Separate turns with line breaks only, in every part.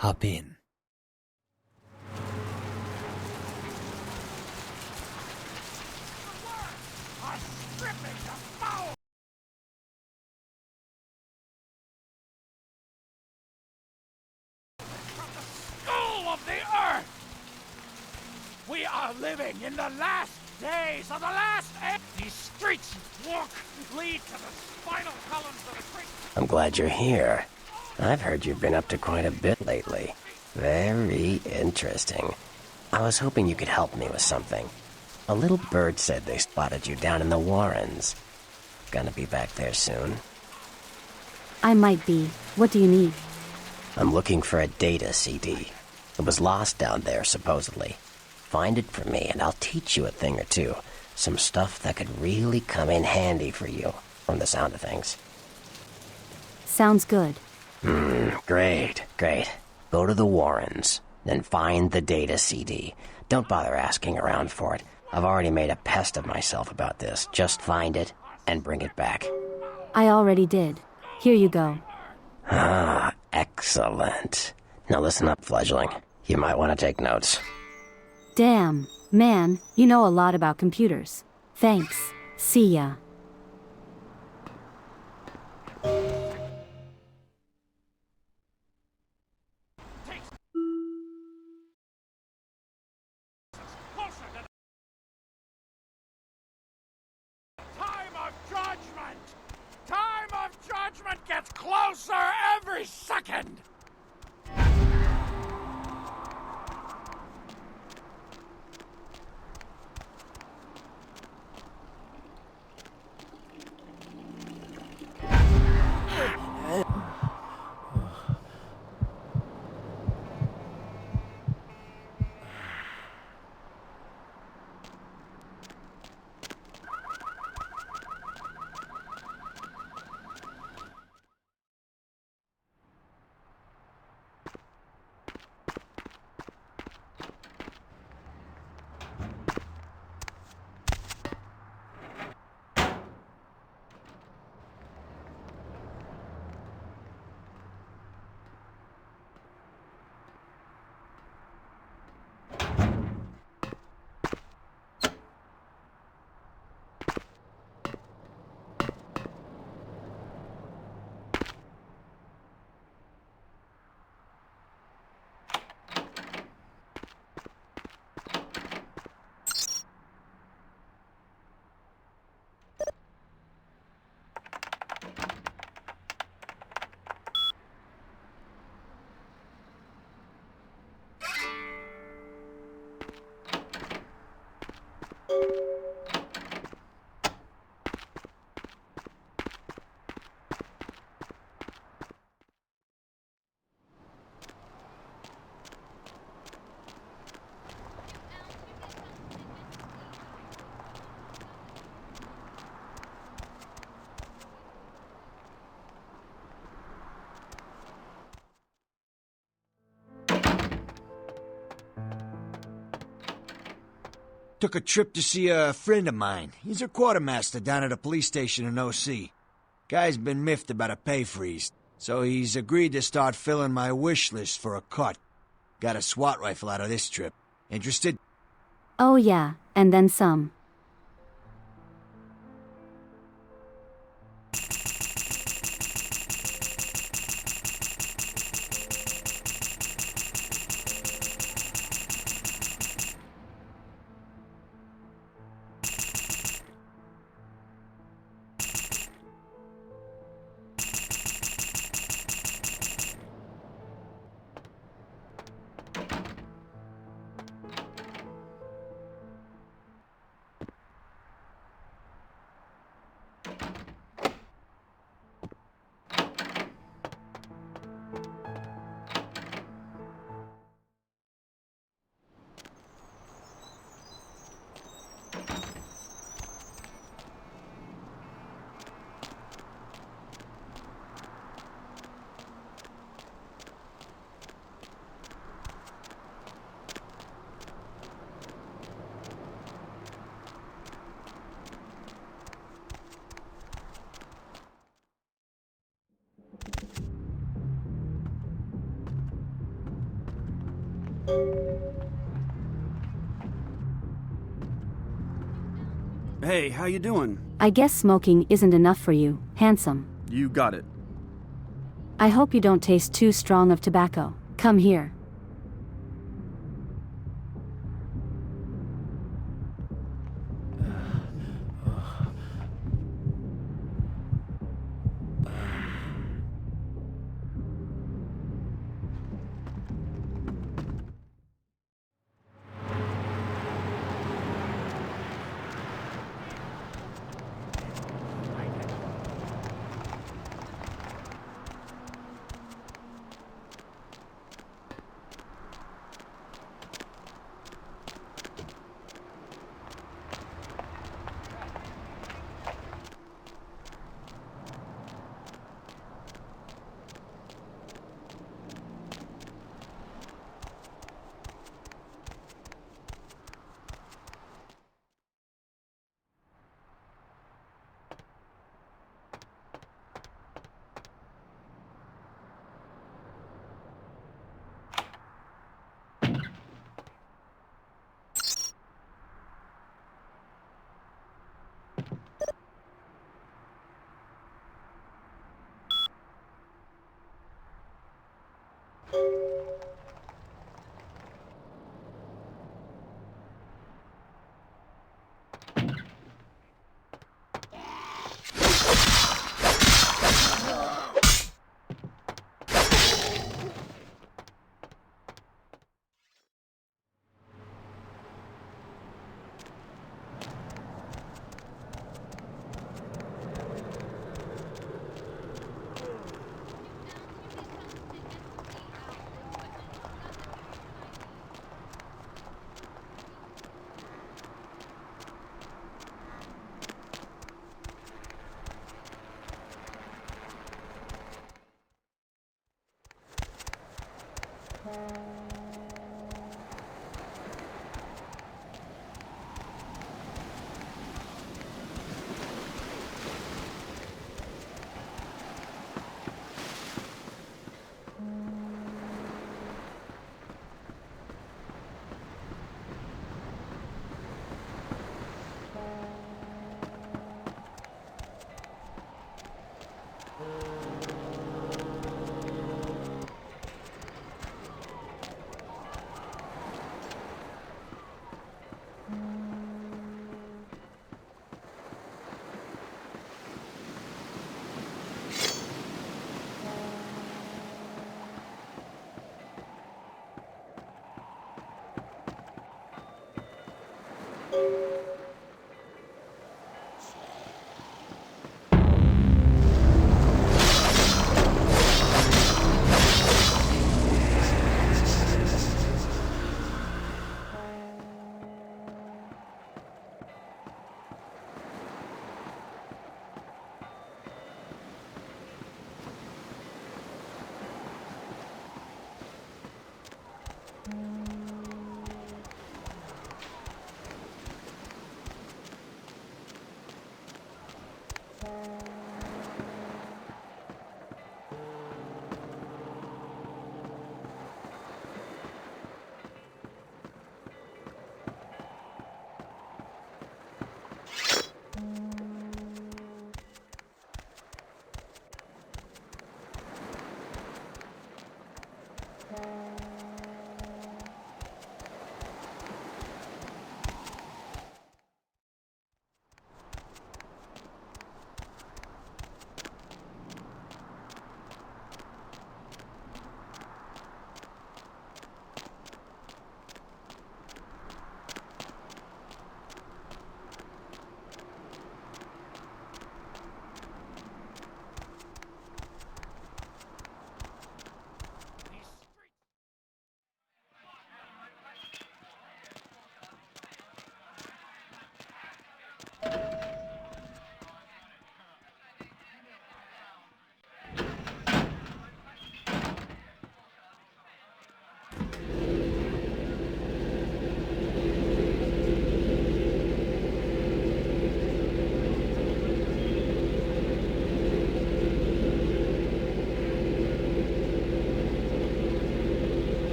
Hop in.
Of the earth! We are living in the last days of the last age. These streets lead to the spinal columns of the creek.
I'm glad you're here. I've heard you've been up to quite a bit lately. Very interesting. I was hoping you could help me with something. A little bird said they spotted you down in the Warrens. Gonna be back there soon?
I might be. What do you need?
I'm looking for a data CD. It was lost down there, supposedly. Find it for me, and I'll teach you a thing or two. Some stuff that could really come in handy for you, from the sound of things.
Sounds good.
Great. Go to the Warrens, then find the data CD. Don't bother asking around for it. I've already made a pest of myself about this. Just find it, and bring it back.
I already did. Here you go.
Ah, excellent. Now listen up, fledgling. You might want to take notes.
Damn. Man, you know a lot about computers. Thanks. See ya.
Time of judgment gets closer every second!
Took a trip to see a friend of mine. He's a quartermaster down at a police station in OC. Guy's been miffed about a pay freeze, so he's agreed to start filling my wish list for a cut. Got a SWAT rifle out of this trip. Interested?
Oh yeah, and then some.
Hey, how you doing?
I guess smoking isn't enough for you, handsome.
You got it.
I hope you don't taste too strong of tobacco. Come here.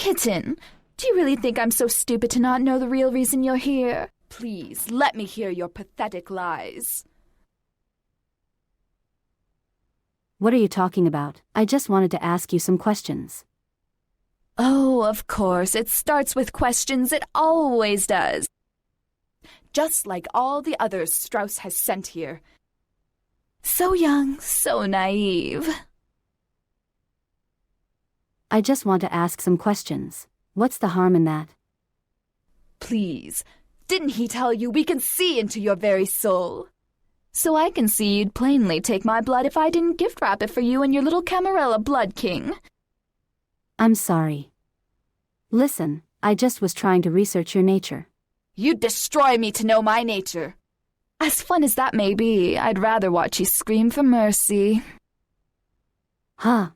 Kitten, do you really think I'm so stupid to not know the real reason you're here? Please, let me hear your pathetic lies.
What are you talking about? I just wanted to ask you some questions.
Oh, of course, it starts with questions. It always does. Just like all the others Strauss has sent here. So young, so naive.
I just want to ask some questions. What's the harm in that?
Please, didn't he tell you we can see into your very soul? So I can see you'd plainly take my blood if I didn't gift wrap it for you and your little Camarilla Blood King.
I'm sorry. Listen, I just was trying to research your nature.
You'd destroy me to know my nature. As fun as that may be, I'd rather watch you scream for mercy.
Huh.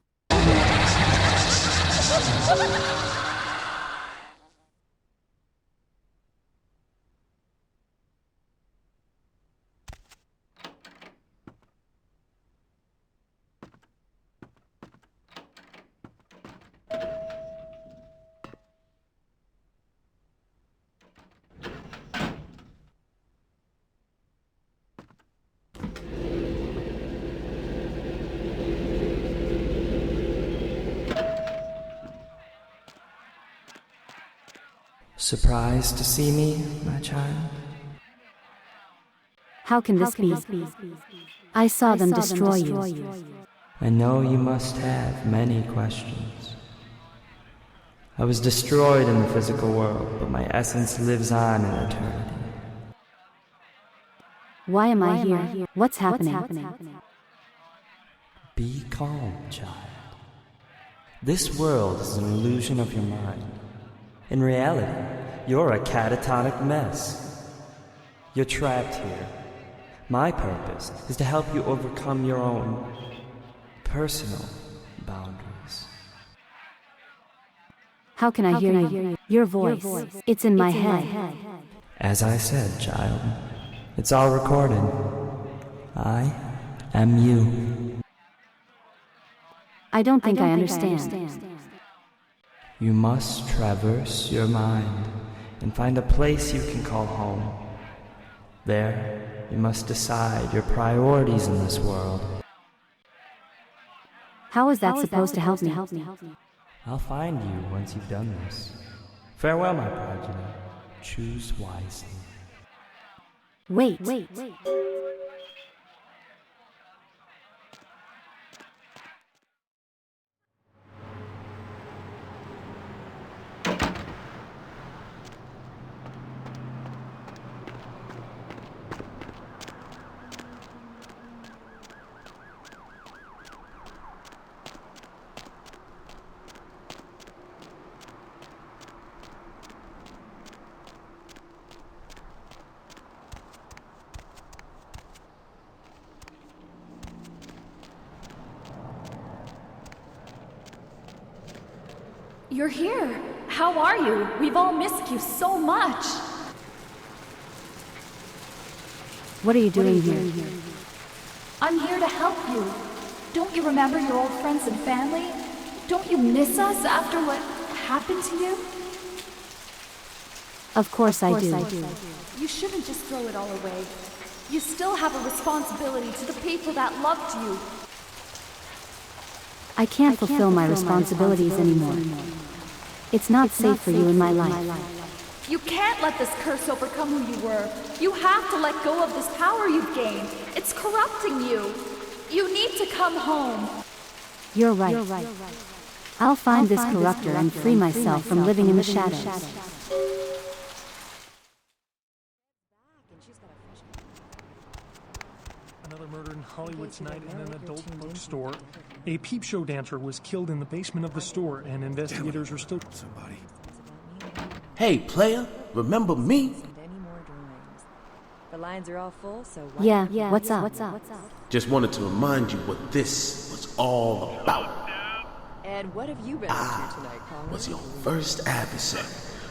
Surprised to see me, my child?
How can this be? I saw them destroy you.
I know you must have many questions. I was destroyed in the physical world, but my essence lives on in eternity.
Why am I here? What's happening?
Be calm, child. This world is an illusion of your mind. In reality, you're a catatonic mess. You're trapped here. My purpose is to help you overcome your own personal boundaries.
How can I hear you? Your voice. It's in my head.
As I said, child, it's all recorded. I am you.
I don't think I understand.
You must traverse your mind and find a place you can call home. There, you must decide your priorities in this world.
How is that supposed to help me?
I'll find you once you've done this. Farewell, my progeny. Choose wisely.
Wait.
You're here. How are you? We've all missed you so much.
What are you doing here?
I'm here to help you. Don't you remember your old friends and family? Don't you miss us after what happened to you?
Of course I do.
You shouldn't just throw it all away. You still have a responsibility to the people that loved you.
I can't fulfill my responsibilities anymore. It's not safe for you in my life.
You can't let this curse overcome who you were. You have to let go of this power you've gained. It's corrupting you. You need to come home.
You're right. I'll find this corruptor and free myself from living in the shadows.
Another murder in Hollywood tonight in an adult bookstore. A peep show dancer was killed in the basement of the store, and investigators are still...
Somebody.
Hey, player, remember me?
The lines are all full, so
Yeah, what's up?
Just wanted to remind you what this was all about.
And what have you been up to tonight, Colin?
Was your first adversary.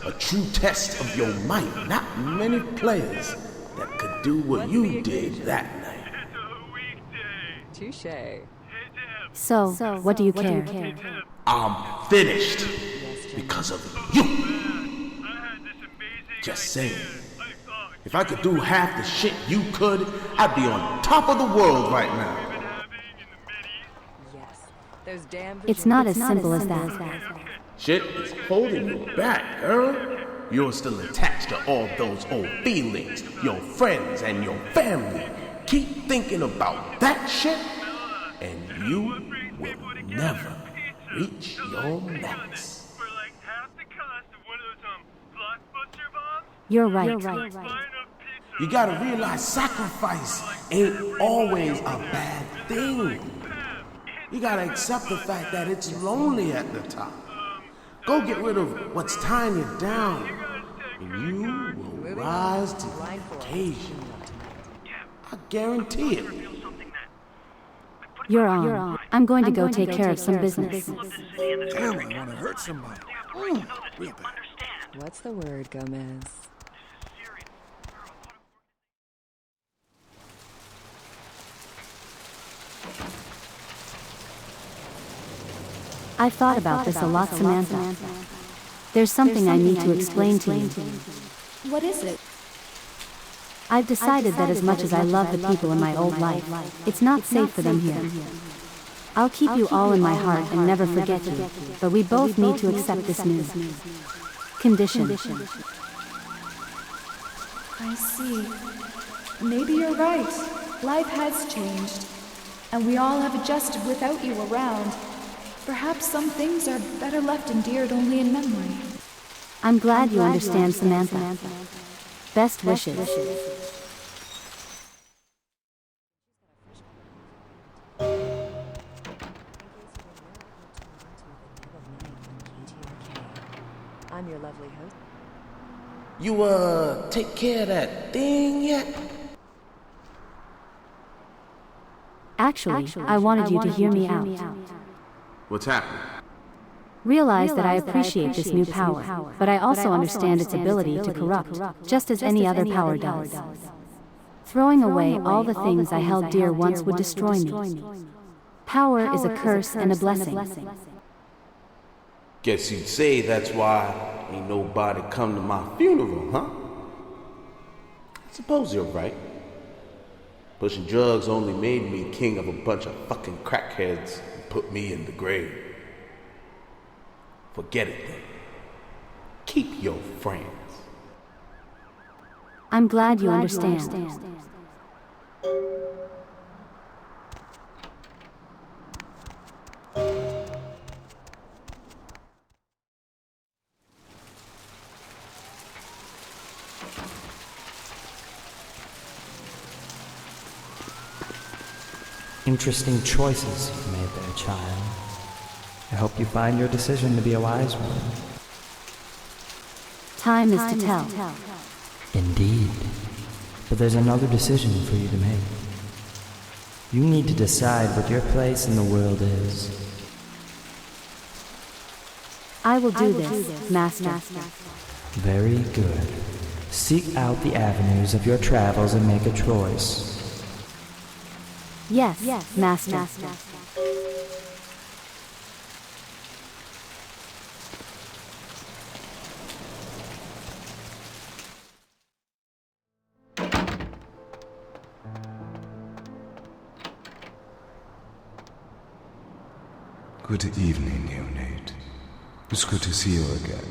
A true test of your might. Not many players that could do what you did that night.
Touché.
So, what do you care?
I'm finished.
Yes,
because of you. Just saying. If I could do half the shit you could, I'd be on top of the world right now.
Yes. Those damn
It's not as simple as that.
Shit is holding you back, girl. You're still attached to all those old feelings, your friends and your family. Keep thinking about that shit, and you will never reach your max.
You're right.
You gotta realize sacrifice ain't always a bad thing. You gotta accept the fact that it's lonely at the top. Go get rid of what's tying you down, and you will rise to the occasion. I guarantee it.
You're on. I'm going to go take care of some business.
Damn, I want to hurt somebody. Real bad.
What's the word, Gomez?
I've thought about this a lot, Samantha. There's something I need to explain to you.
What is it?
I've decided that as much as I love the people in my old life, it's not safe for them here. I'll keep you all in my heart and never forget you, but we both need to accept this new condition.
I see. Maybe you're right. Life has changed, and we all have adjusted without you around. Perhaps some things are better left endeared only in memory.
I'm glad you understand, Samantha. Best wishes.
I'm your lovely host.
You, take care of that thing yet?
Actually, I wanted you to hear me out.
What's happening?
Realize that I appreciate this new power, but I also understand its ability to corrupt, just as any other power does. Throwing away all the things I held dear once would destroy me. Power is a curse and a blessing.
Guess you'd say that's why ain't nobody come to my funeral, huh? I suppose you're right. Pushing drugs only made me king of a bunch of fucking crackheads and put me in the grave. Forget it then. Keep your friends.
I'm glad you understand.
Interesting choices you've made there, child. I hope you find your decision to be a wise one.
Time is to tell.
Indeed. But there's another decision for you to make. You need to decide what your place in the world is.
I will do this, Master.
Very good. Seek out the avenues of your travels and make a choice.
Yes, Master.
Good evening, neonate. It's good to see you again.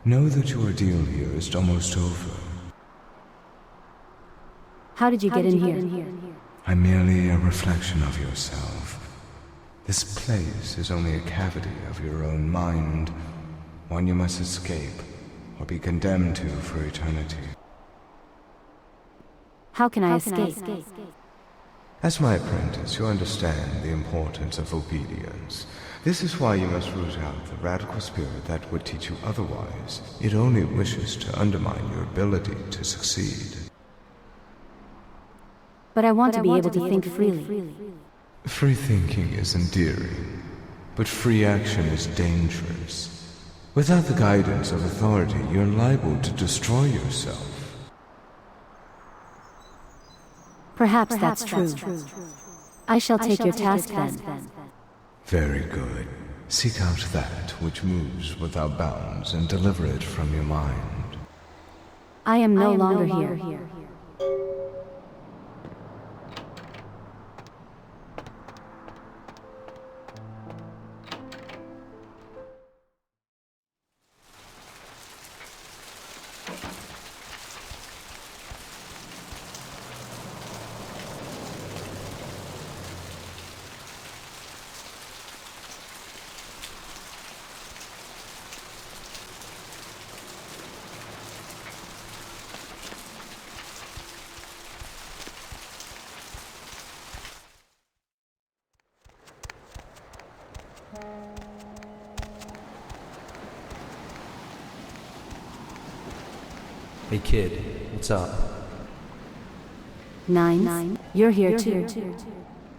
Know that your ordeal here is almost over.
How did you get in here?
I'm merely a reflection of yourself. This place is only a cavity of your own mind, one you must escape or be condemned to for eternity.
How can I escape?
As my apprentice, you understand the importance of obedience. This is why you must root out the radical spirit that would teach you otherwise. It only wishes to undermine your ability to succeed.
But I want to be able to think freely.
Free thinking is endearing, but free action is dangerous. Without the guidance of authority, you're liable to destroy yourself.
Perhaps that's true. I shall take your task then.
Very good. Seek out that which moves without bounds and deliver it from your mind.
I am no longer here.
Hey kid, what's up?
Nines, you're here too.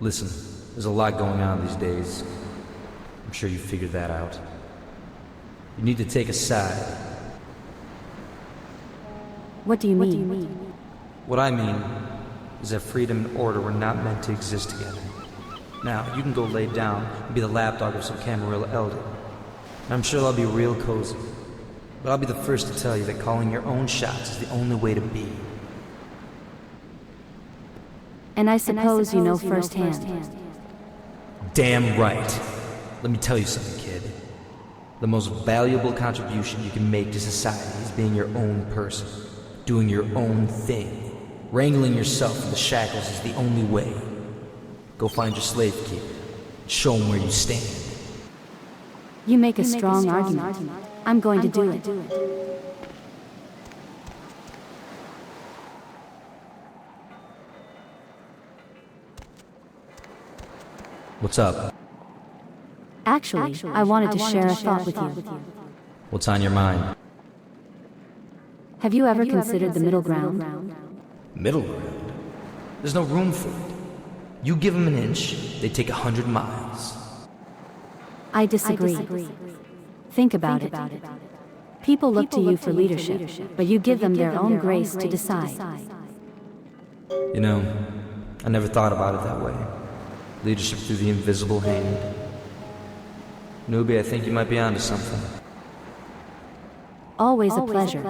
Listen, there's a lot going on these days. I'm sure you figured that out. You need to take a side.
What do you mean?
What I mean is that freedom and order were not meant to exist together. Now, you can go lay down and be the lapdog of some Camarilla elder. And I'm sure that'll be real cozy. But I'll be the first to tell you that calling your own shots is the only way to be.
And I suppose you know firsthand.
Damn right. Let me tell you something, kid. The most valuable contribution you can make to society is being your own person, doing your own thing. Wrangling yourself from the shackles is the only way. Go find your slave keeper. Show him where you stand.
You make a strong argument. I'm going to do it.
What's up?
Actually, I wanted to share a thought with you.
What's on your mind?
Have you ever considered the middle ground?
Middle ground? There's no room for it. You give them an inch, they take 100 miles.
I disagree. Think about it. People look to you for leadership, but you give them their own grace to decide.
You know, I never thought about it that way. Leadership through the invisible hand. Newbie, I think you might be onto something.
Always a pleasure.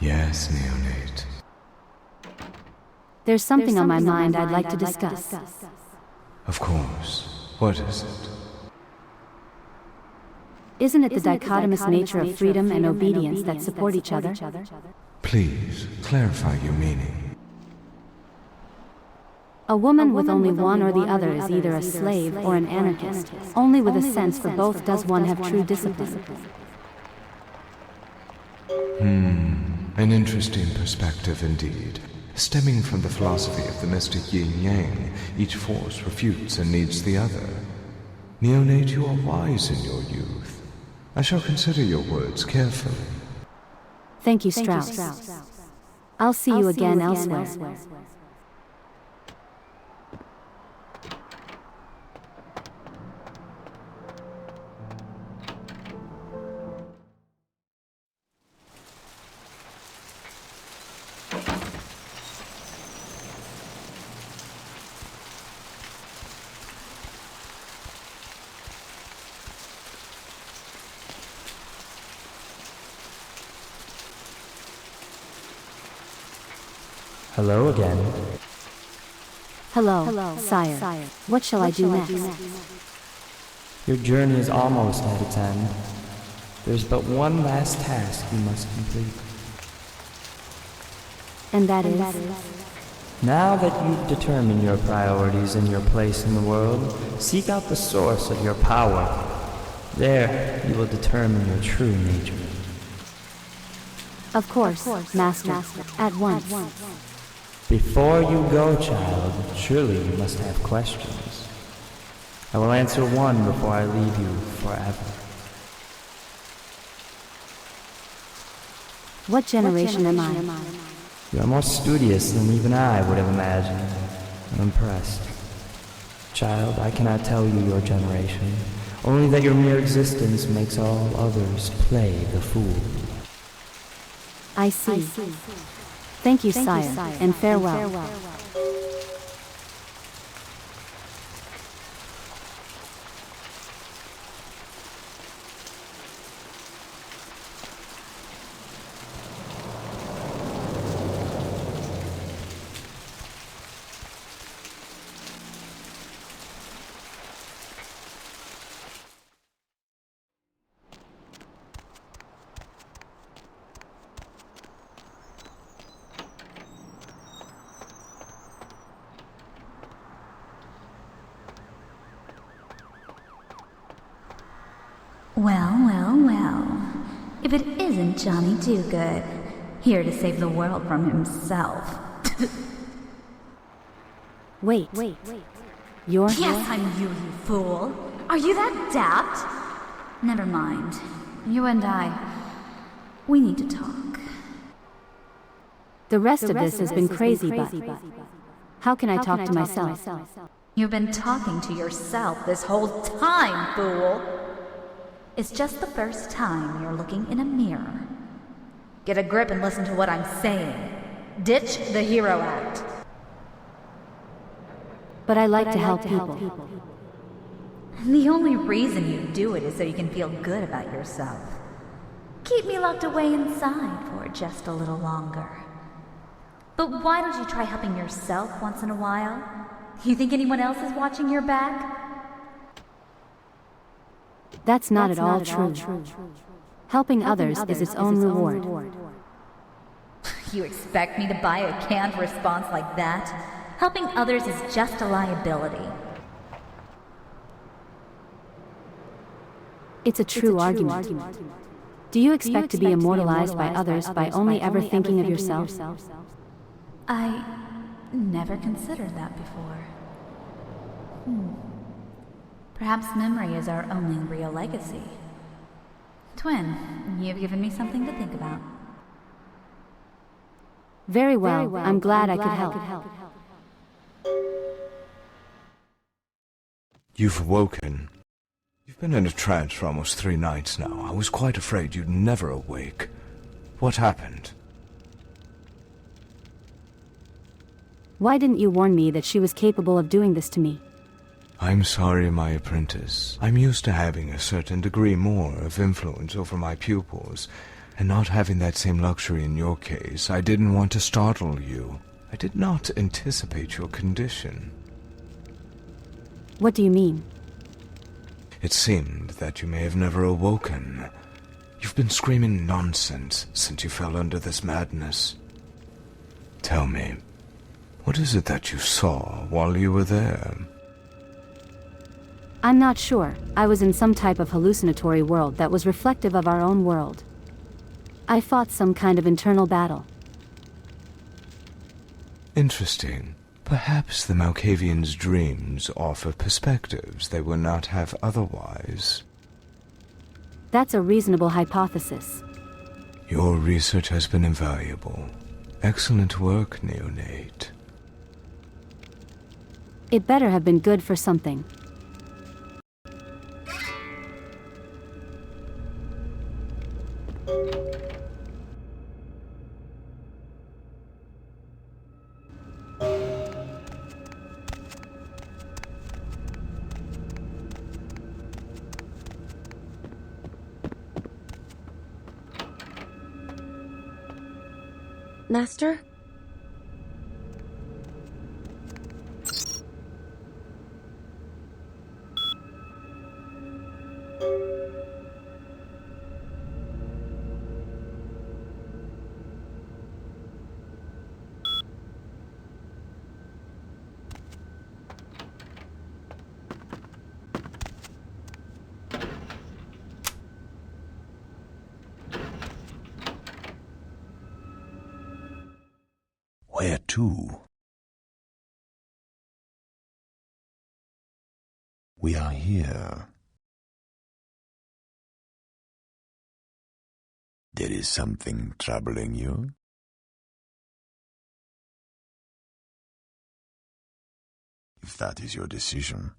Yes, neonate.
There's something on my mind I'd like to discuss.
Of course. What is it?
Isn't it the dichotomous nature of freedom and obedience that support each other?
Please, clarify your meaning.
A woman with only one or the other is either a slave or an anarchist. Only with a sense for both does one have true discipline.
An interesting perspective indeed. Stemming from the philosophy of the mystic yin-yang, each force refutes and needs the other. Neonate, you are wise in your youth. I shall consider your words carefully.
Thank you, Strauss. I'll see you again elsewhere.
Hello again.
Hello, sire. What shall I do next?
Your journey is almost at its end. There's but one last task you must complete.
And that is?
Now that you've determined your priorities and your place in the world, seek out the source of your power. There, you will determine your true nature.
Of course, Master. At once.
Before you go, child, surely you must have questions. I will answer one before I leave you forever.
What generation am I?
You are more studious than even I would have imagined. I'm impressed. Child, I cannot tell you your generation, only that your mere existence makes all others play the fool.
I see. Thank you, sire, and farewell.
Well. If it isn't Johnny Do-Good, here to save the world from himself.
Wait. You're...
Yes, I'm you fool. Are you that daft? Never mind. You and I, we need to talk.
The rest of this has been crazy, but... How can I talk to myself?
You've been talking to yourself this whole time, fool. It's just the first time you're looking in a mirror. Get a grip and listen to what I'm saying. Ditch the hero act.
But I like to help people.
The only reason you do it is so you can feel good about yourself. Keep me locked away inside for just a little longer. But why don't you try helping yourself once in a while? You think anyone else is watching your back?
That's not at all true. Helping others is its own reward.
You expect me to buy a canned response like that? Helping others is just a liability.
It's a true argument. Do you expect to be immortalized by others by only ever thinking of yourself?
I never considered that before. Perhaps memory is our only real legacy. Twin, you've given me something to think about.
Very well. I'm glad I could help.
You've awoken. You've been in a trance for almost 3 nights now. I was quite afraid you'd never awake. What happened?
Why didn't you warn me that she was capable of doing this to me?
I'm sorry, my apprentice. I'm used to having a certain degree more of influence over my pupils, and not having that same luxury in your case. I didn't want to startle you. I did not anticipate your condition.
What do you mean?
It seemed that you may have never awoken. You've been screaming nonsense since you fell under this madness. Tell me, what is it that you saw while you were there?
I'm not sure. I was in some type of hallucinatory world that was reflective of our own world. I fought some kind of internal battle.
Interesting. Perhaps the Malkavians' dreams offer perspectives they would not have otherwise.
That's a reasonable hypothesis.
Your research has been invaluable. Excellent work, neonate.
It better have been good for something.
Master? Where to? We are here. There is something troubling you? If that is your decision.